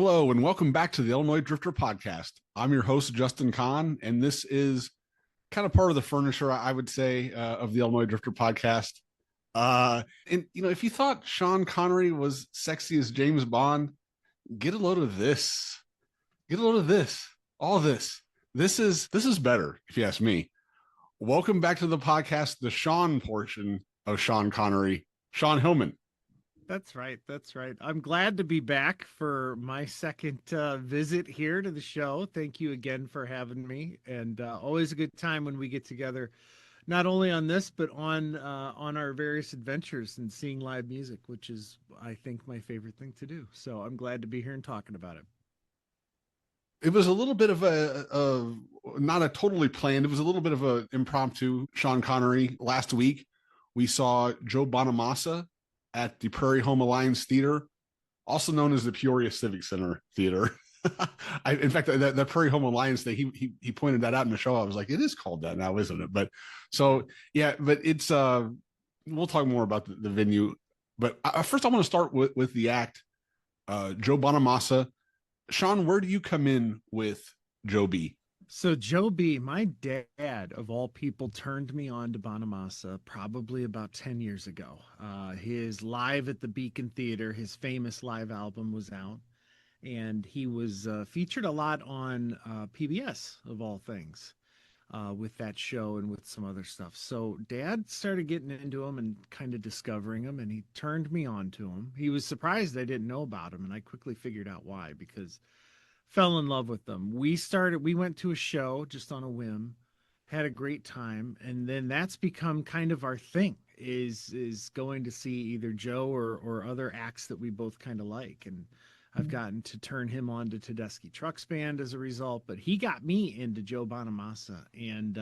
Hello, and welcome back to the Illinois Drifter Podcast. I'm your host, Justin Kahn, and this is kind of part of the furniture, I would say, of the Illinois Drifter Podcast. If you thought Sean Connery was sexy as James Bond, get a load of this. Get a load of this. All of this. This is better, if you ask me. Welcome back to the podcast, the Shawn portion of Sean Connery, Shawn Hillman. That's right. I'm glad to be back for my second visit here to the show. Thank you again for having me, and always a good time when we get together, not only on this but on our various adventures and seeing live music, which is, I think, my favorite thing to do. So I'm glad to be here and talking about it. It was a little bit of a not a totally planned. It was a little bit of an impromptu Sean Connery. Last week, we saw Joe Bonamassa at the Prairie Home Alliance Theater, also known as the Peoria Civic Center Theater. In fact, the Prairie Home Alliance thing, he pointed that out in the show. I was like, it is called that now, isn't it? But so, yeah, but it's, we'll talk more about the venue. But first I want to start with the act, Joe Bonamassa. Shawn, where do you come in with Joe B? So Joe B, my dad, of all people, turned me on to Bonamassa probably about 10 years ago. His Live at the Beacon Theater, his famous live album, was out, and he was featured a lot on PBS, of all things, with that show and with some other stuff. So Dad started getting into him and kind of discovering him, and he turned me on to him. He was surprised I didn't know about him, and I quickly figured out why, because fell in love with them. We went to a show just on a whim, had a great time, and then that's become kind of our thing, is going to see either Joe or other acts that we both kind of like. And I've gotten to turn him on to Tedeschi Trucks Band as a result, but he got me into Joe Bonamassa, and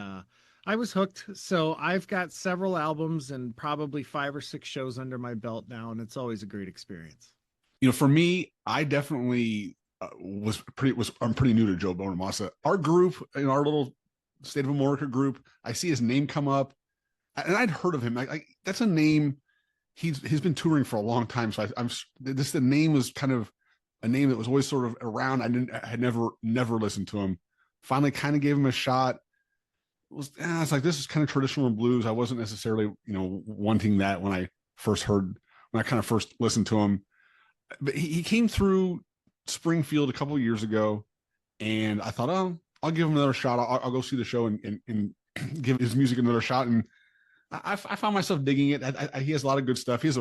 I was hooked. So I've got several albums and probably 5 or 6 shows under my belt now, and it's always a great experience. You know, for me, I definitely I'm pretty new to Joe Bonamassa. Our group, our little State of America group, I see his name come up, and I'd heard of him. That's a name. He's been touring for a long time, so the name was kind of a name that was always sort of around. I had never listened to him. Finally, kind of gave him a shot. It's like, this is kind of traditional blues. I wasn't necessarily wanting that when I kind of first listened to him, but he came through Springfield a couple of years ago, and I thought, oh, I'll give him another shot. I'll go see the show and give his music another shot. And I found myself digging it. He has a lot of good stuff. He's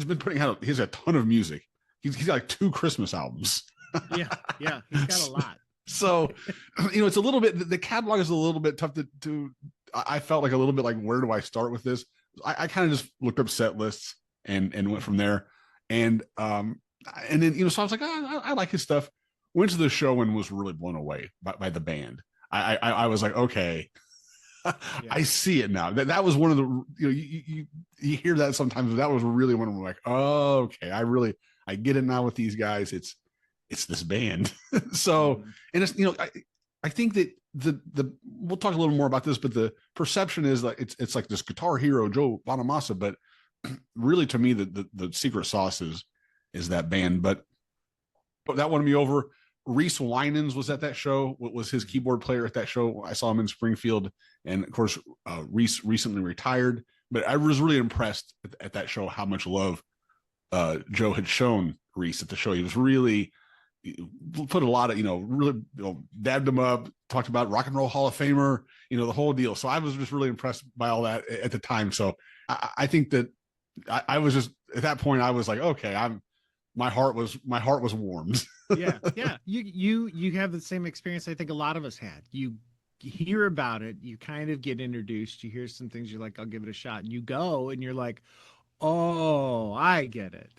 been putting out. He has a ton of music. He's got like 2 Christmas albums. Yeah, he's got a lot. So, it's a little bit. The catalog is a little bit tough to. I felt like a little bit like, where do I start with this? I kind of just looked up set lists and went from there. And then, so I was like, I like his stuff. Went to the show and was really blown away by the band. I was like, okay, yeah. I see it now. That was one of the, you hear that sometimes, but that was really one of them, like, oh, okay, I get it now with these guys. It's this band. So, and it's, I think that we'll talk a little more about this, but the perception is like, it's like this guitar hero, Joe Bonamassa, but really to me, the secret sauce is that band. But that won me over. Reese Winans was at that show. Was his keyboard player at that show? I saw him in Springfield, and of course, Reese recently retired. But I was really impressed at that show how much love Joe had shown Reese at the show. He was really put a lot of really dabbed him up, talked about Rock and Roll Hall of Famer, the whole deal. So I was just really impressed by all that at the time. So I think that I was just at that point I was like, okay, my heart was warmed. yeah. You have the same experience I think a lot of us had. You hear about it, you kind of get introduced, you hear some things, you're like, I'll give it a shot, and you go and you're like, oh, I get it.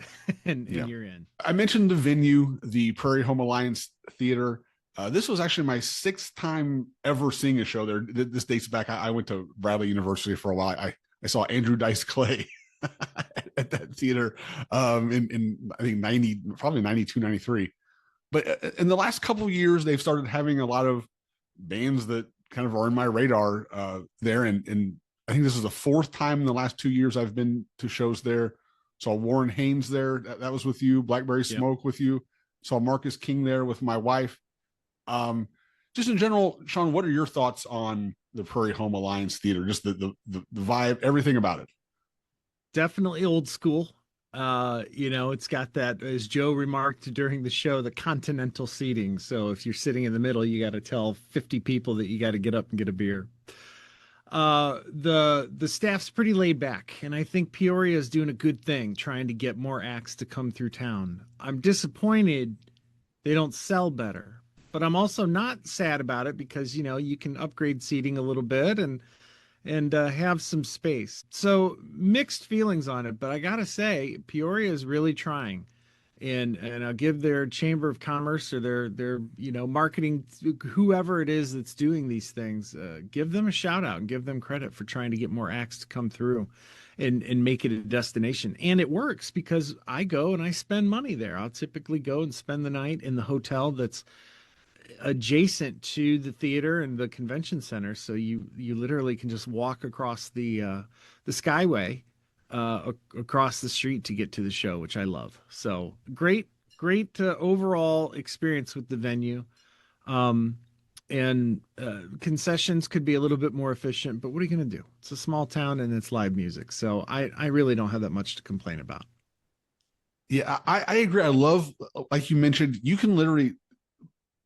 and you're in. I mentioned the venue, the Prairie Home Alliance Theater. This was actually my 6th time ever seeing a show there. This dates back. I went to Bradley University for a while. I saw Andrew Dice Clay at that theater in I think probably 92, 93. But in the last couple of years, they've started having a lot of bands that kind of are in my radar there. And I think this is the 4th time in the last 2 years I've been to shows there. Saw Warren Haynes there. That was with you. Blackberry Smoke with you. Saw Marcus King there with my wife. Um, just in general, Shawn, what are your thoughts on the Prairie Home Alliance Theater? Just the vibe, everything about it. Definitely old school. It's got that, as Joe remarked during the show, the continental seating. So if you're sitting in the middle, you got to tell 50 people that you got to get up and get a beer. The staff's pretty laid back, and I think Peoria is doing a good thing trying to get more acts to come through town. I'm disappointed they don't sell better, but I'm also not sad about it because you can upgrade seating a little bit and have some space. So mixed feelings on it, but I gotta say, Peoria is really trying, and I'll give their Chamber of Commerce or their marketing, whoever it is that's doing these things, give them a shout out and give them credit for trying to get more acts to come through. And make it a destination. And it works because I go and I spend money there. I'll typically go and spend the night in the hotel that's adjacent to the theater and the convention center, so you literally can just walk across the skyway across the street to get to the show, which I love. So great overall experience with the venue. um and concessions could be a little bit more efficient, but what are you going to do? It's a small town and it's live music, so I really don't have that much to complain about. Yeah, I agree. I love, like you mentioned, you can literally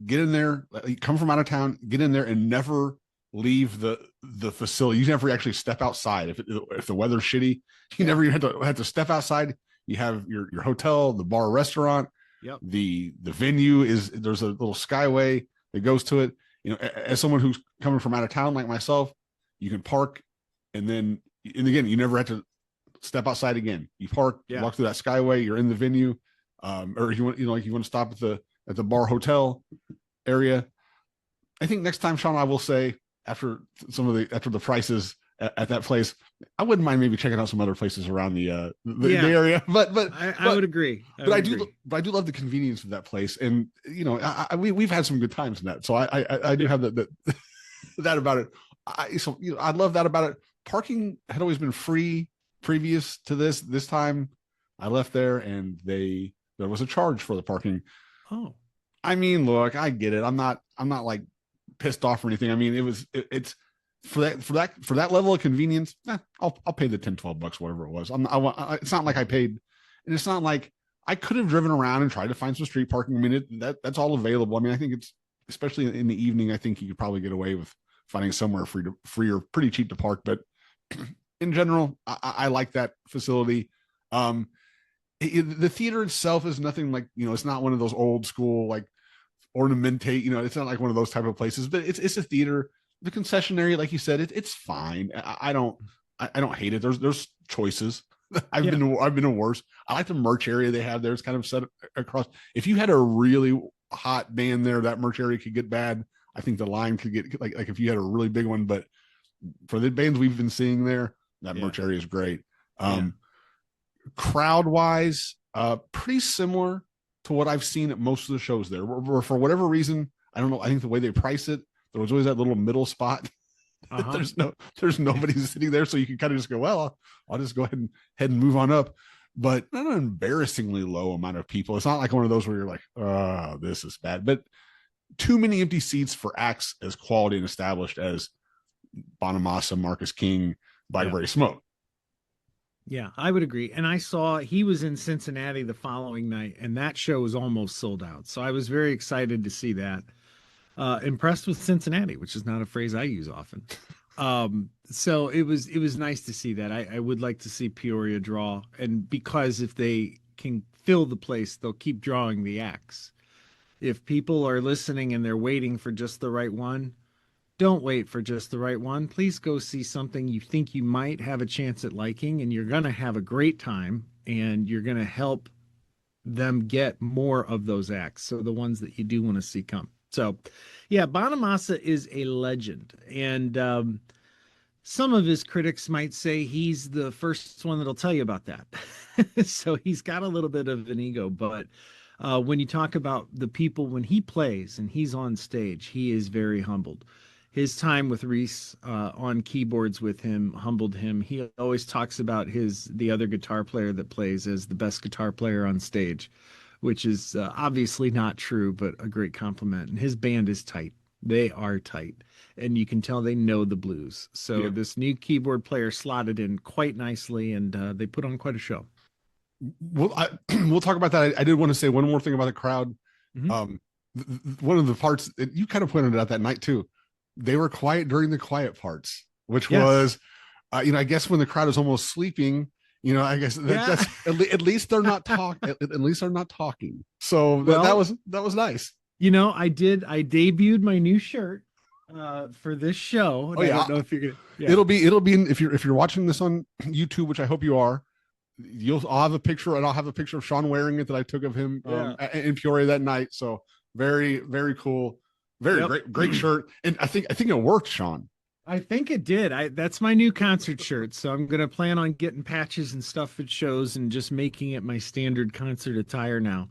get in there, come from out of town, get in there, and never leave the facility. You never actually step outside. If the weather's shitty, you Yeah. never even have to step outside. You have your hotel, the bar, restaurant, Yep. the venue is, there's a little skyway that goes to it. As someone who's coming from out of town like myself, you can park, and again, you never have to step outside again. You park, you Yeah. walk through that skyway, you're in the venue. Or if you want, like you want to stop at the bar hotel area. I think next time, Shawn, I will say, after the prices at that place, I wouldn't mind maybe checking out some other places around the Yeah, area. I would agree. I would agree. But I do love the convenience of that place, and we've had some good times in that. So I do have that about it. I love that about it. Parking had always been free previous to this. This time, I left there, and there was a charge for the parking. Oh, I mean, look, I get it. I'm not like pissed off or anything. I mean, it's for that level of convenience. I'll pay the 10-12 bucks, whatever it was. It's not like I paid, and it's not like I could have driven around and tried to find some street parking. I mean, that's all available. I mean, I think it's, especially in the evening, I think you could probably get away with finding somewhere free or pretty cheap to park. But in general, I like that facility. Um, the theater itself is nothing like, it's not one of those old school like ornamentate, it's not like one of those type of places, but it's a theater. The concession area, like you said, it's fine. I don't hate it. There's choices. I've yeah. been to worse. I like the merch area they have there. It's kind of set across. If you had a really hot band there, that merch area could get bad. I think the line could get like if you had a really big one. But for the bands we've been seeing there, that Yeah. merch area is great. Yeah. Crowd wise, pretty similar to what I've seen at most of the shows there. For whatever reason, I don't know. I think the way they price it, there was always that little middle spot. Uh-huh. There's nobody sitting there, so you can kind of just go, well, I'll just go ahead and move on up. But not an embarrassingly low amount of people. It's not like one of those where you're like, oh, this is bad. But too many empty seats for acts as quality and established as Bonamassa, Marcus King, Yeah. Blackberry Smoke. Yeah, I would agree. And I saw he was in Cincinnati the following night, and that show was almost sold out. So I was very excited to see that. Impressed with Cincinnati, which is not a phrase I use often. So it was nice to see that. I would like to see Peoria draw, and because if they can fill the place, they'll keep drawing the acts. If people are listening and they're waiting for just the right one, don't wait for just the right one. Please go see something you think you might have a chance at liking, and you're going to have a great time, and you're going to help them get more of those acts. So the ones that you do want to see come. So, yeah, Bonamassa is a legend. And some of his critics might say he's the first one that'll tell you about that. So he's got a little bit of an ego, but when you talk about the people, when he plays and he's on stage, he is very humbled. His time with Reese on keyboards with him humbled him. He always talks about the other guitar player that plays as the best guitar player on stage, which is obviously not true, but a great compliment. And his band is tight. They are tight, and you can tell they know the blues. So Yeah. this new keyboard player slotted in quite nicely, and they put on quite a show. Well, we'll talk about that. I did want to say one more thing about the crowd. Mhm. Um, one of the parts that you kind of pointed out that night too, they were quiet during the quiet parts, which Yes. was, I guess when the crowd is almost sleeping, I guess Yeah. that's at least they're not talking. At least they're not talking. So Well, that was nice. I debuted my new shirt for this show, Oh and I yeah, don't know if you're gonna. Yeah. it'll be if you're watching this on YouTube, which I hope you are. I'll have a picture, and I'll have a picture of Shawn wearing it that I took of him Yeah. in Peoria that night. So very, very cool, very Yep. great shirt, and I think it worked, Shawn. I think it did. That's my new concert shirt, so I'm gonna plan on getting patches and stuff at shows and just making it my standard concert attire now.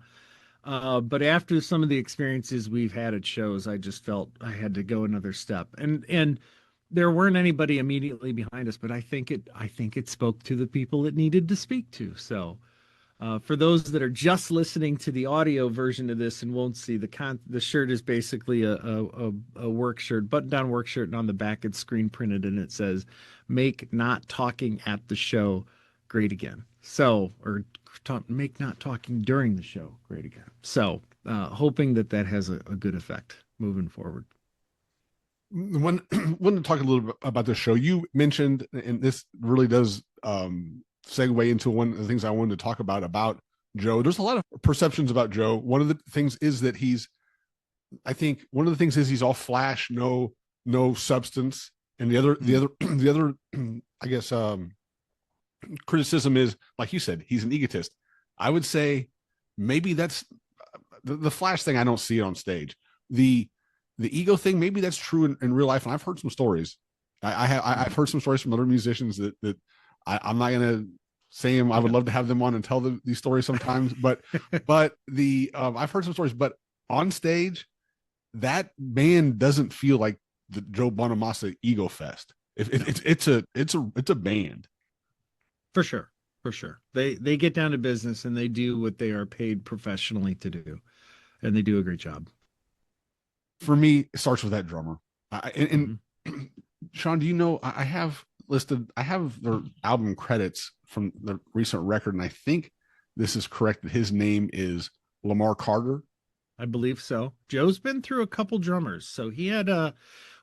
But after some of the experiences we've had at shows, I just felt I had to go another step. And there weren't anybody immediately behind us, but I think it spoke to the people it needed to speak to. So for those that are just listening to the audio version of this and won't see the shirt is basically a work shirt, button down work shirt, and on the back it's screen printed and it says, "Make not talking at the show great again." So, or make not talking during the show great again. So, hoping that has a good effect moving forward. When want to talk a little bit about the show, you mentioned, and this really does segue into one of the things I wanted to talk about Joe. There's a lot of perceptions about Joe. One of the things is that he's all flash, no substance, and the other I guess criticism is, like you said, he's an egotist. I would say maybe that's the flash thing. I don't see it on stage. The ego thing, maybe that's true in real life, and I've heard some stories. I've heard some stories from other musicians that I'm not gonna say them. I would love to have them on and tell these stories sometimes, but I've heard some stories. But on stage, that band doesn't feel like the Joe Bonamassa ego fest. It's a band. For sure. For sure. They get down to business and they do what they are paid professionally to do. And they do a great job. For me, it starts with that drummer. And Mhm. Shawn, do you know I have their album credits from the recent record, and I think this is correct that his name is Lamar Carter. I believe so. Joe's been through a couple drummers. So he had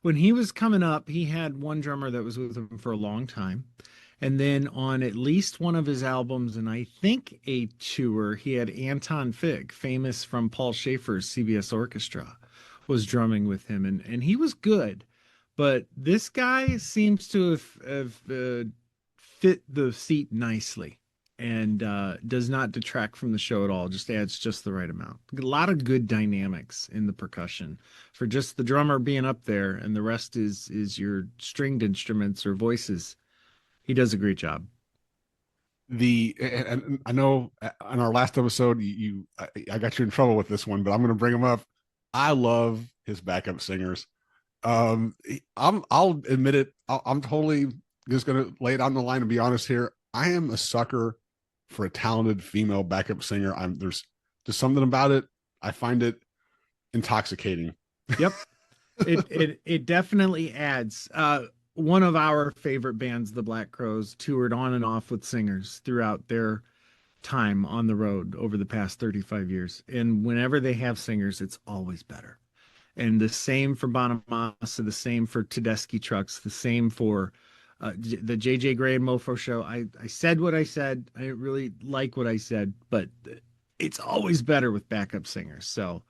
when he was coming up, he had one drummer that was with him for a long time. And then on at least one of his albums, and I think a tour, he had Anton Fig, famous from Paul Schaefer's CBS Orchestra, was drumming with him, and he was good. But this guy seems to have fit the seat nicely and does not detract from the show at all. Just adds just the right amount. A lot of good dynamics in the percussion for just the drummer being up there, and the rest is your stringed instruments or voices. He does a great job. And I know on our last episode I got you in trouble with this one, but I'm going to bring him up. I love his backup singers. I'll admit it. I'm totally just going to lay it on the line and be honest here. I am a sucker for a talented female backup singer. There's just something about it. I find it intoxicating. Yep. It definitely adds. One of our favorite bands, the Black Crowes, toured on and off with singers throughout their time on the road over the past 35 years. And whenever they have singers, it's always better. And the same for Bonamassa, the same for Tedeschi Trucks, the same for the JJ Gray and Mofo show. I said what I said. I didn't really like what I said, but it's always better with backup singers. So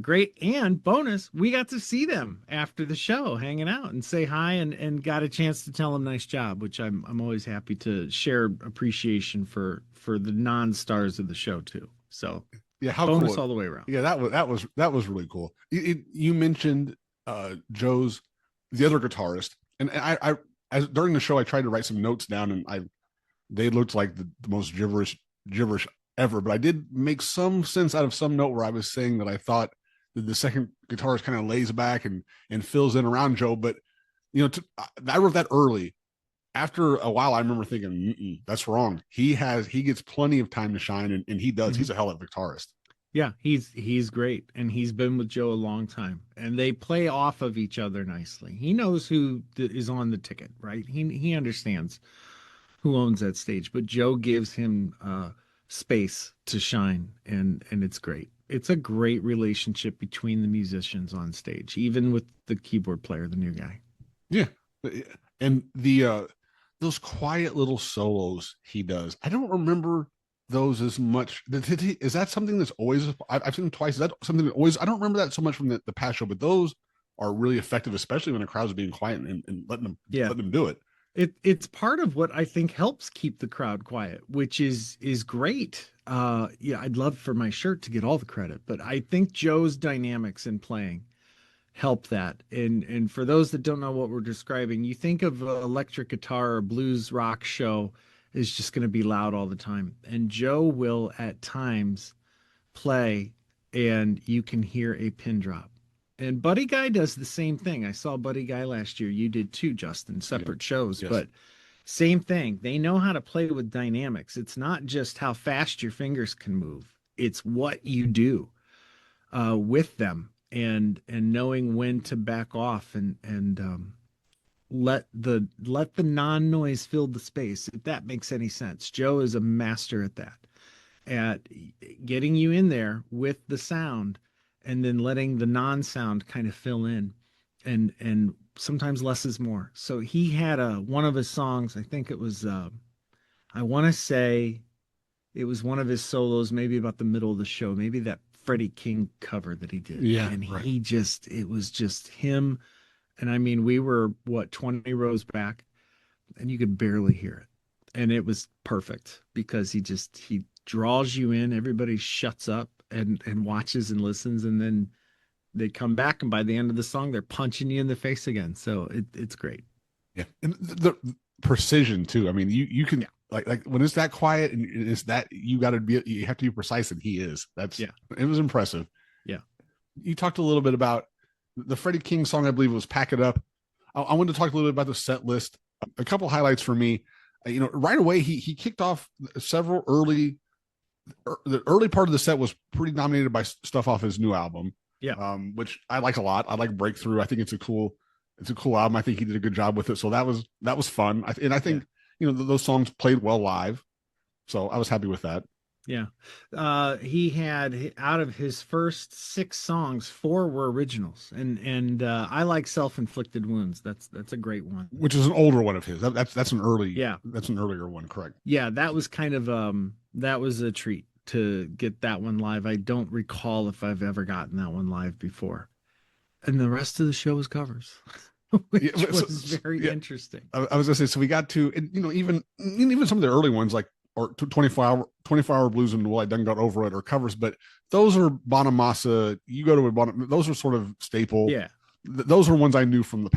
great. And bonus, we got to see them after the show, hanging out and say hi, and got a chance to tell them nice job, which I'm always happy to share appreciation for the non-stars of the show too. So Yeah, how bonus cool. all the way around. Yeah, that was really cool. You mentioned Joe's the other guitarist, and as during the show I tried to write some notes down, and they looked like the most gibberish ever. But I did make some sense out of some note where I was saying that I thought that the second guitarist kind of lays back and fills in around Joe. But I wrote that early after a while, I remember thinking, that's wrong. He gets plenty of time to shine, and he does. Mhm. He's a hell of a guitarist. Yeah, he's great, and he's been with Joe a long time, and they play off of each other nicely. He knows who is on the ticket, right? He understands who owns that stage, but Joe gives him space to shine, and it's great. It's a great relationship between the musicians on stage, even with the keyboard player, the new guy. Yeah, and the those quiet little solos he does. I don't remember those as much. Is that something that's always? I've seen them twice. Is that something that always? I don't remember that so much from the past show, but those are really effective, especially when a crowd's being quiet and Yeah, letting them do it. it's part of what I think helps keep the crowd quiet, which is great. Yeah, I'd love for my shirt to get all the credit, but I think Joe's dynamics in playing help that. And for those that don't know what we're describing, you think of an electric guitar or blues rock show is just going to be loud all the time. And Joe will at times play and you can hear a pin drop. And Buddy Guy does the same thing. I saw Buddy Guy last year. You did too, Justin, Yeah. separate shows, Yes. but same thing. They know how to play with dynamics. It's not just how fast your fingers can move. It's what you do with them and knowing when to back off and let the non-noise fill the space, if that makes any sense. Joe is a master at that, at getting you in there with the sound and then letting the non-sound kind of fill in, and sometimes less is more. So he had a one of his songs, I think it was I want to say it was one of his solos, maybe about the middle of the show, maybe that Freddie King cover that he did. Yeah. And Right. he just, it was just him. And I mean, we were what, 20 rows back and you could barely hear it. And it was perfect because he draws you in, everybody shuts up and watches and listens. And then they come back. And by the end of the song, they're punching you in the face again. So it's great. Yeah, and the precision too. I mean, you can Yeah. like when it's that quiet and it's that you have to be precise, and he is. That's Yeah. it was impressive. Yeah. You talked a little bit about the Freddie King song. I believe it was "Pack It Up." I wanted to talk a little bit about the set list. A couple highlights for me. Right away he kicked off several early. The early part of the set was pretty dominated by stuff off his new album, Yeah. which I like a lot. I like Breakthrough. I think it's a cool album. I think he did a good job with it. So that was fun. And I think those songs played well live. So I was happy with that. Yeah. He had out of his first six songs, four were originals. And I like Self-Inflicted Wounds. That's a great one. Which is an older one of his. That's an early. Yeah. That's an earlier one. Correct. Yeah, that was kind of that was a treat to get that one live. I don't recall if I've ever gotten that one live before. And the rest of the show was covers, which Yeah, was very interesting. I was gonna say, so we got to, and, even some of the early ones like or 24 hour blues and Well I Done Got Over It or covers, but those are Bonamassa. You go to a those are sort of staple. Yeah. Those are ones I knew from the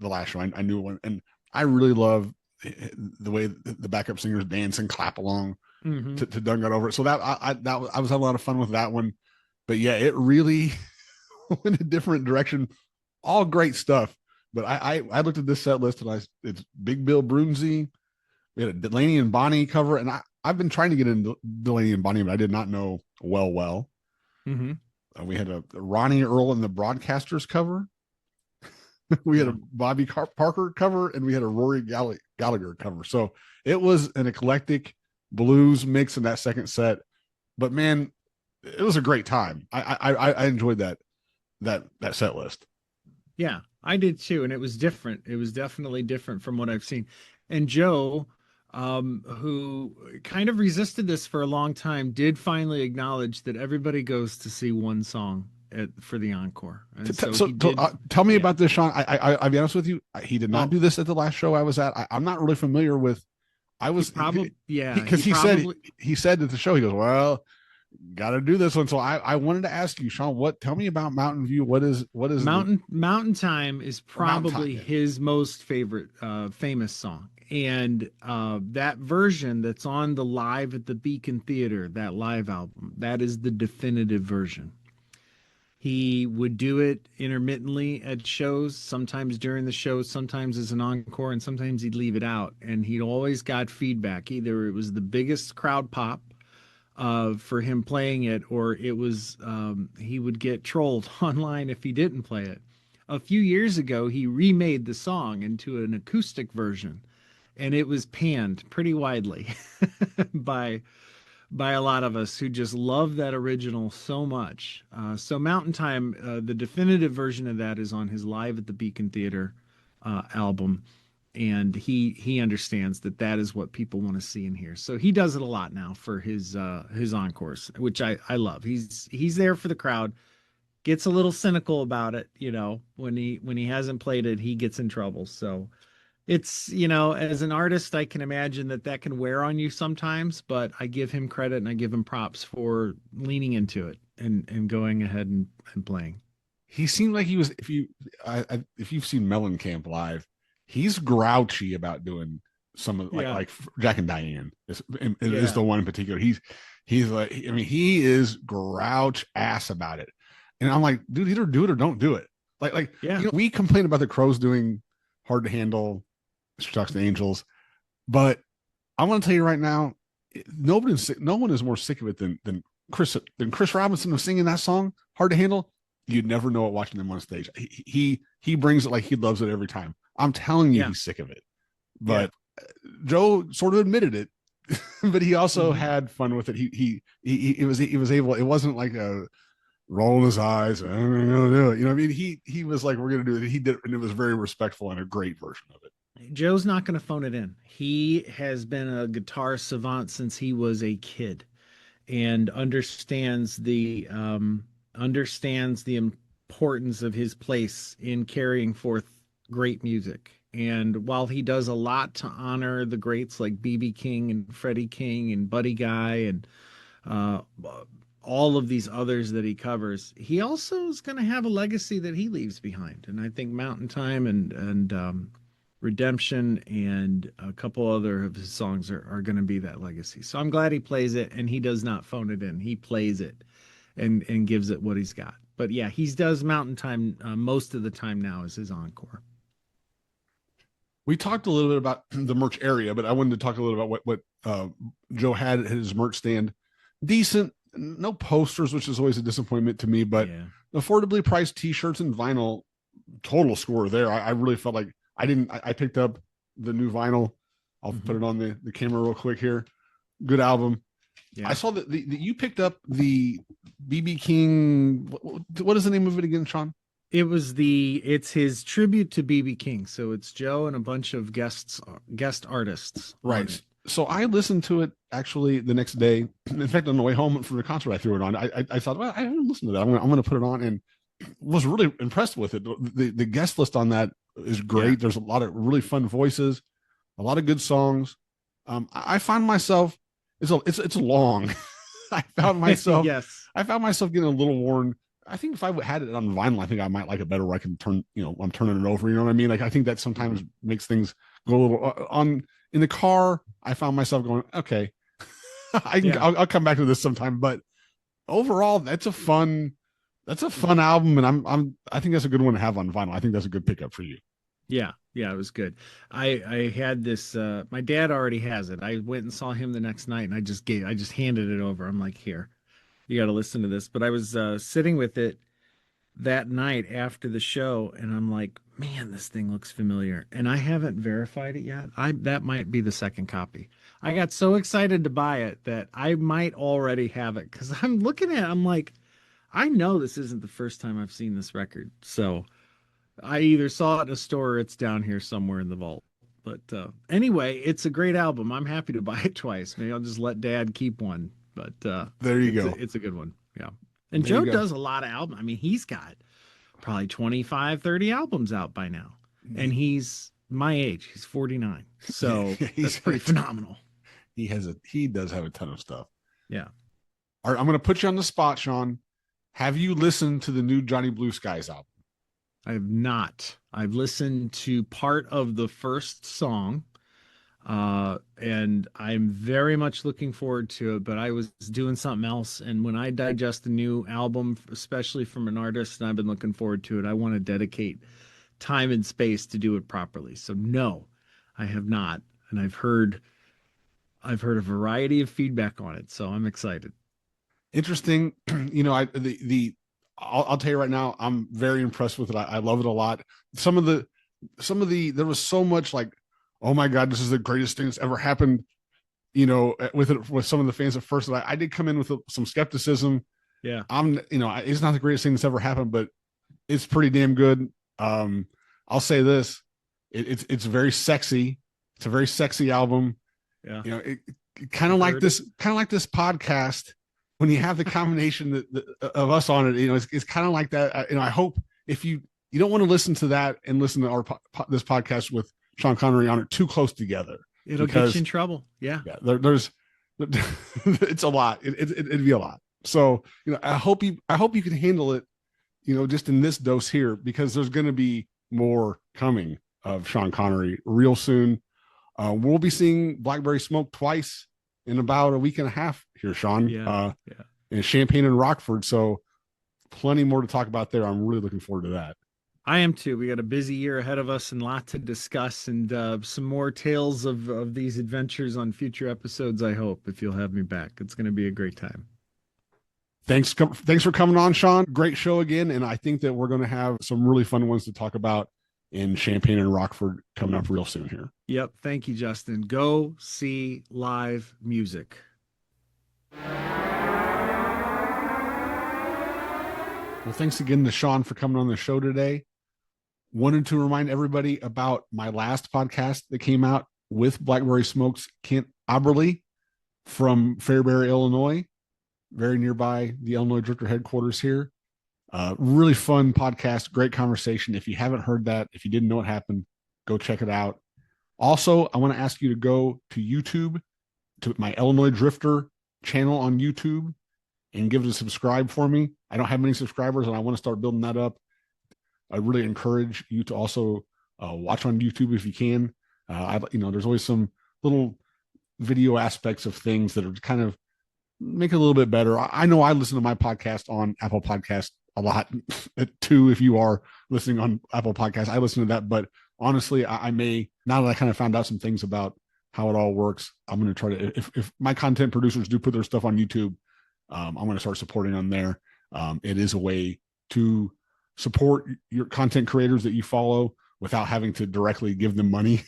last show. I knew one, and I really love the way the backup singers dance and clap along to Done Got Over It. So I was having a lot of fun with that one, but yeah, it really went a different direction. All great stuff. But I looked at this set list and it's Big Bill Broonzy. We had a Delaney and Bonnie cover, and I've been trying to get into Delaney and Bonnie, but I did not know well. We had a Ronnie Earl and the Broadcasters cover. We had a Bobby Parker cover, and we had a Rory Gallagher cover. So it was an eclectic blues mix in that second set. But man, it was a great time. I enjoyed that set list. Yeah, I did too, and it was different. It was definitely different from what I've seen. And Joe, who kind of resisted this for a long time, did finally acknowledge that everybody goes to see one song for the encore. And Tell me about this, Shawn. I'll be honest with you. He did not do this at the last show I was at. I'm not really familiar with. Because he said at the show, he goes, well, got to do this one. So I wanted to ask you, Shawn, tell me about Mountain View. What is Mountain Time is probably his most favorite famous song. And that version that's on the Live at the Beacon Theater, that live album, that is the definitive version. He would do it intermittently at shows, sometimes during the show, sometimes as an encore, and sometimes he'd leave it out. And he always got feedback. Either it was the biggest crowd pop for him playing it, or it was he would get trolled online if he didn't play it. A few years ago, he remade the song into an acoustic version, and it was panned pretty widely by a lot of us who just love that original so much. So Mountain Time, the definitive version of that is on his Live at the Beacon Theater album, and he understands that that is what people want to see and hear. So he does it a lot now for his encores, which I love. He's there for the crowd. Gets a little cynical about it, when he hasn't played it, he gets in trouble. So it's, as an artist, I can imagine that can wear on you sometimes, but I give him credit and I give him props for leaning into it and going ahead and playing. He seemed like he was. If you've seen Mellencamp live, he's grouchy about doing some of Yeah. like Jack and Diane is Yeah. the one in particular. He's like, I mean, he is grouch ass about it, and I'm like, dude, either do it or don't do it. Yeah. We complain about the Crows doing Hard to Handle, Talks to Angels, but I want to tell you right now, no one is more sick of it than Chris Robinson of singing that song Hard to Handle. You'd never know it watching them on stage. He brings it like he loves it every time. I'm telling you, Yeah. he's sick of it. Yeah. But Joe sort of admitted it, but he also Mhm. had fun with it. He was able. It wasn't like a rolling his eyes. I'm gonna do it. You know what I mean? He was like, we're gonna do it. He did, and it was very respectful and a great version of it. Joe's not going to phone it in. He has been a guitar savant since he was a kid and understands the importance of his place in carrying forth great music. And while he does a lot to honor the greats like BB King and Freddie King and Buddy Guy and uh, all of these others that he covers, he also is going to have a legacy that he leaves behind. And I think Mountain Time and Redemption and a couple other of his songs are going to be that legacy. So I'm glad he plays it and he does not phone it in. He plays it and gives it what he's got. But yeah, he does Mountain Time most of the time now as his encore. We talked a little bit about the merch area, but I wanted to talk a little about what Joe had at his merch stand. Decent, no posters, which is always a disappointment to me, but Yeah. affordably priced T-shirts and vinyl. Total score there. I really felt like I didn't. I picked up the new vinyl. I'll put it on the camera real quick here. Good album. Yeah. I saw that you picked up the BB King. What is the name of it again, Shawn? It's his tribute to BB King. So it's Joe and a bunch of guest artists. Right. So I listened to it actually the next day. In fact, on the way home from the concert, I threw it on. I thought, well, I haven't listened to that. I'm gonna put it on, and was really impressed with it. The guest list on that is great. Yeah. There's a lot of really fun voices, a lot of good songs. I find myself it's long. I found myself Yes. I found myself getting a little worn. I think if I had it on vinyl, I think I might like it better where I can I'm turning it over. You know what I mean? Like, I think that sometimes makes things go a little on in the car. I found myself going, okay, I'll come back to this sometime. But overall, that's a fun album. And I think that's a good one to have on vinyl. I think that's a good pickup for you. Yeah, it was good. I had this my dad already has it. I went and saw him the next night and I just handed it over. I'm like, "Here. You got to listen to this." But I was sitting with it that night after the show and I'm like, "Man, this thing looks familiar." And I haven't verified it yet. I That might be the second copy. I got so excited to buy it that I might already have it cuz I'm looking at it, I'm like, I know this isn't the first time I've seen this record. So I either saw it in a store or it's down here somewhere in the vault. But anyway, it's a great album. I'm happy to buy it twice. Maybe I'll just let Dad keep one. But There you go. It's a good one. Yeah. And There you Joe go. does a lot of albums. I mean, he's got probably 25, 30 albums out by now. And he's my age. He's 49. So He's that's pretty phenomenal. He does have a ton of stuff. Yeah. All right, I'm going to put you on the spot, Shawn. Have you listened to the new Johnny Blue Skies album? I have not. I've listened to part of the first song. And I'm very much looking forward to it. But I was doing something else, and when I digest a new album, especially from an artist, and I've been looking forward to it, I want to dedicate time and space to do it properly. So no, I have not, and I've heard a variety of feedback on it, so I'm excited. Interesting. I'll tell you right now, I'm very impressed with it. I love it a lot. Some of the there was so much like, oh my god, this is the greatest thing that's ever happened. With it with some of the fans at first. I did come in with some skepticism. Yeah. It's not the greatest thing that's ever happened, but it's pretty damn good. I'll say this: it's very sexy. It's a very sexy album. Yeah. Kind of like this podcast. When you have the combination of us on it, it's kind of like that. I hope if you don't want to listen to that and listen to this podcast with Sean Connery on it too close together, it'll get you in trouble. Yeah. There's it's a lot. It'd be a lot. So I hope you can handle it. Just in this dose here, because there's going to be more coming of Sean Connery real soon. We'll be seeing Blackberry Smoke twice in about a week and a half here, Shawn. Yeah. In Champaign and Rockford. So plenty more to talk about there. I'm really looking forward to that. I am too. We got a busy year ahead of us and a lot to discuss, and some more tales of these adventures on future episodes, I hope, if you'll have me back. It's going to be a great time. Thanks for coming on, Shawn. Great show again. And I think that we're going to have some really fun ones to talk about in Champaign and Rockford coming up real soon here. Yep. Thank you, Justin. Go see live music. Well, thanks again to Shawn for coming on the show today. Wanted to remind everybody about my last podcast that came out with Blackberry Smoke's Kent Aberle from Fairbury, Illinois, very nearby the Illinois Drifter headquarters here. Really fun podcast, great conversation. If you haven't heard that, if you didn't know what happened, go check it out. Also, I want to ask you to go to YouTube, to my Illinois Drifter channel on YouTube, and give it a subscribe for me. I don't have many subscribers, and I want to start building that up. I really encourage you to also watch on YouTube if you can. There's always some little video aspects of things that are kind of make it a little bit better. I know I listen to my podcast on Apple Podcast a lot too. If you are listening on Apple Podcast, I listen to that. But honestly, I may, now that I kind of found out some things about how it all works, I'm going to try to, if my content producers do put their stuff on YouTube, I'm going to start supporting on there. It is a way to support your content creators that you follow without having to directly give them money.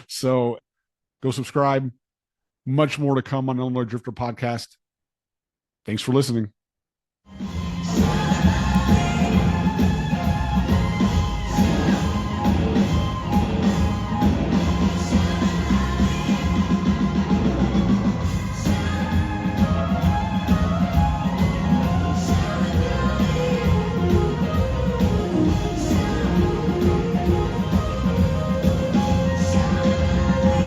So go subscribe. Much more to come on Illinois Drifter Podcast. Thanks for listening.